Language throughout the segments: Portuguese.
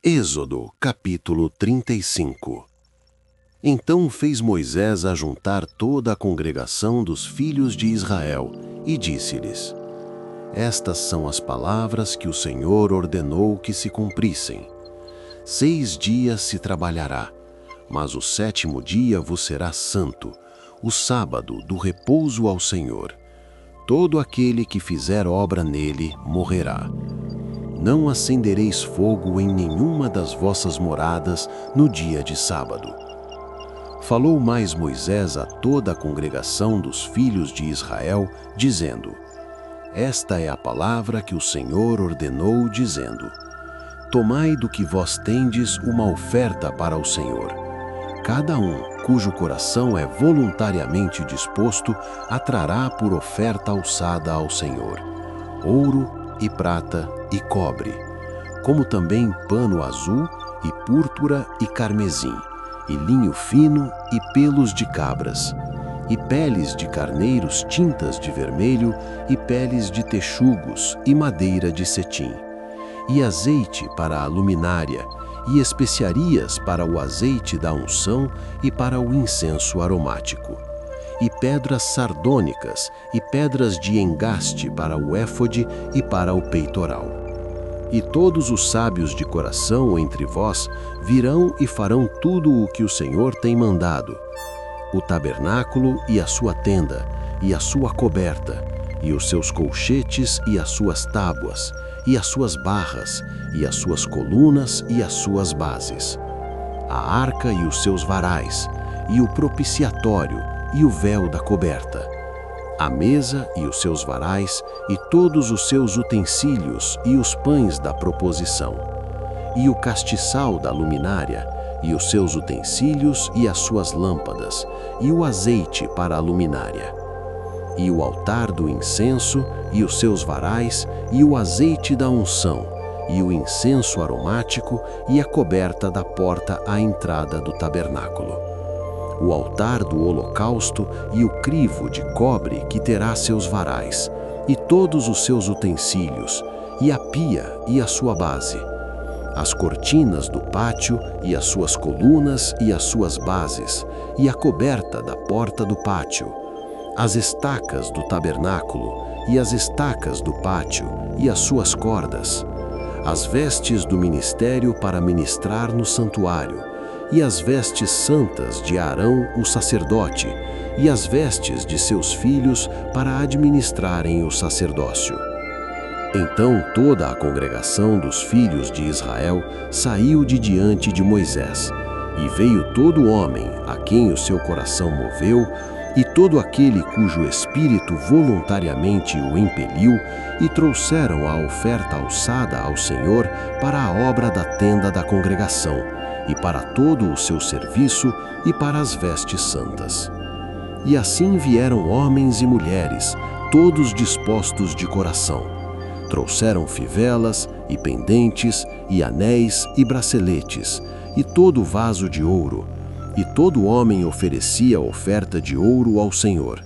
Êxodo, capítulo 35. Então fez Moisés ajuntar toda a congregação dos filhos de Israel, e disse-lhes: Estas são as palavras que o Senhor ordenou que se cumprissem. 6 dias se trabalhará, mas o 7º dia vos será santo, o sábado do repouso ao Senhor. Todo aquele que fizer obra nele morrerá. Não acendereis fogo em nenhuma das vossas moradas no dia de sábado. Falou mais Moisés a toda a congregação dos filhos de Israel, dizendo: Esta é a palavra que o Senhor ordenou, dizendo: Tomai do que vós tendes uma oferta para o Senhor. Cada um, cujo coração é voluntariamente disposto, a trará por oferta alçada ao Senhor: ouro e prata e cobre, como também pano azul e púrpura e carmesim, e linho fino e pelos de cabras, e peles de carneiros tintas de vermelho, e peles de texugos e madeira de cetim, e azeite para a luminária, e especiarias para o azeite da unção e para o incenso aromático, e pedras sardônicas e pedras de engaste para o éfode e para o peitoral. E todos os sábios de coração entre vós virão e farão tudo o que o Senhor tem mandado: o tabernáculo e a sua tenda, e a sua coberta, e os seus colchetes e as suas tábuas, e as suas barras, e as suas colunas e as suas bases, a arca e os seus varais, e o propiciatório, e o véu da coberta, a mesa e os seus varais, e todos os seus utensílios, e os pães da proposição, e o castiçal da luminária, e os seus utensílios, e as suas lâmpadas, e o azeite para a luminária, e o altar do incenso, e os seus varais, e o azeite da unção, e o incenso aromático, e a coberta da porta à entrada do tabernáculo, o altar do holocausto e o crivo de cobre que terá seus varais, e todos os seus utensílios, e a pia e a sua base, as cortinas do pátio e as suas colunas e as suas bases, e a coberta da porta do pátio, as estacas do tabernáculo e as estacas do pátio e as suas cordas, as vestes do ministério para ministrar no santuário, e as vestes santas de Arão, o sacerdote, e as vestes de seus filhos para administrarem o sacerdócio. Então toda a congregação dos filhos de Israel saiu de diante de Moisés, e veio todo homem a quem o seu coração moveu, e todo aquele cujo espírito voluntariamente o impeliu, e trouxeram a oferta alçada ao Senhor para a obra da tenda da congregação, e para todo o seu serviço, e para as vestes santas. E assim vieram homens e mulheres, todos dispostos de coração. Trouxeram fivelas, e pendentes, e anéis, e braceletes, e todo vaso de ouro, e todo homem oferecia oferta de ouro ao Senhor.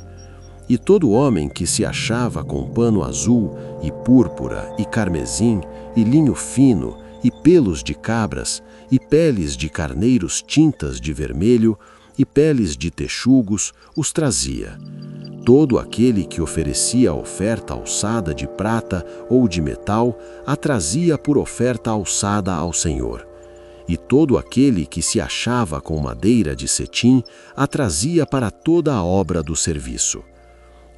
E todo homem que se achava com pano azul, e púrpura, e carmesim, e linho fino, e pelos de cabras, e peles de carneiros tintas de vermelho, e peles de texugos, os trazia. Todo aquele que oferecia oferta alçada de prata ou de metal, a trazia por oferta alçada ao Senhor. E todo aquele que se achava com madeira de cetim, a trazia para toda a obra do serviço.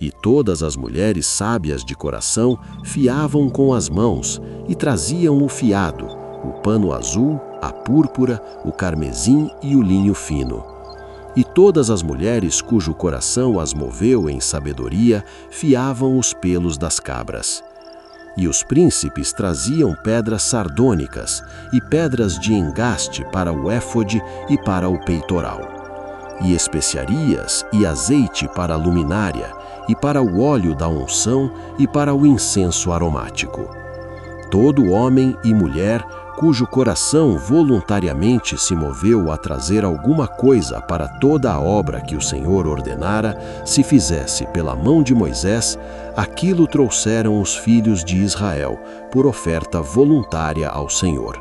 E todas as mulheres sábias de coração fiavam com as mãos, e traziam o fiado, o pano azul, a púrpura, o carmesim e o linho fino. E todas as mulheres cujo coração as moveu em sabedoria, fiavam os pelos das cabras. E os príncipes traziam pedras sardônicas, e pedras de engaste para o éfode e para o peitoral, e especiarias e azeite para a luminária, e para o óleo da unção, e para o incenso aromático. Todo homem e mulher cujo coração voluntariamente se moveu a trazer alguma coisa para toda a obra que o Senhor ordenara, se fizesse pela mão de Moisés, aquilo trouxeram os filhos de Israel por oferta voluntária ao Senhor.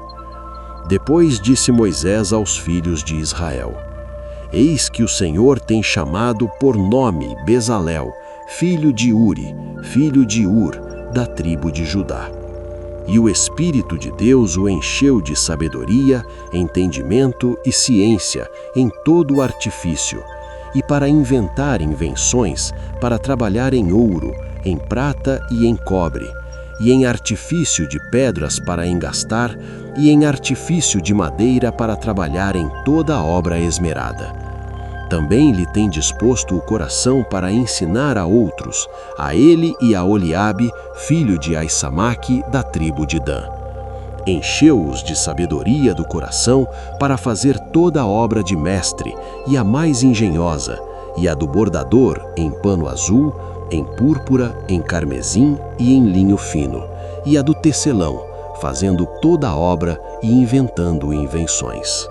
Depois disse Moisés aos filhos de Israel: Eis que o Senhor tem chamado por nome Bezalel, filho de Uri, filho de Ur, da tribo de Judá. E o Espírito de Deus o encheu de sabedoria, entendimento e ciência em todo o artifício, e para inventar invenções, para trabalhar em ouro, em prata e em cobre, e em artifício de pedras para engastar, e em artifício de madeira para trabalhar em toda a obra esmerada. Também lhe tem disposto o coração para ensinar a outros, a ele e a Oliabe, filho de Aissamaque, da tribo de Dan. Encheu-os de sabedoria do coração para fazer toda a obra de mestre, e a mais engenhosa, e a do bordador em pano azul, em púrpura, em carmesim e em linho fino, e a do tecelão, fazendo toda a obra e inventando invenções.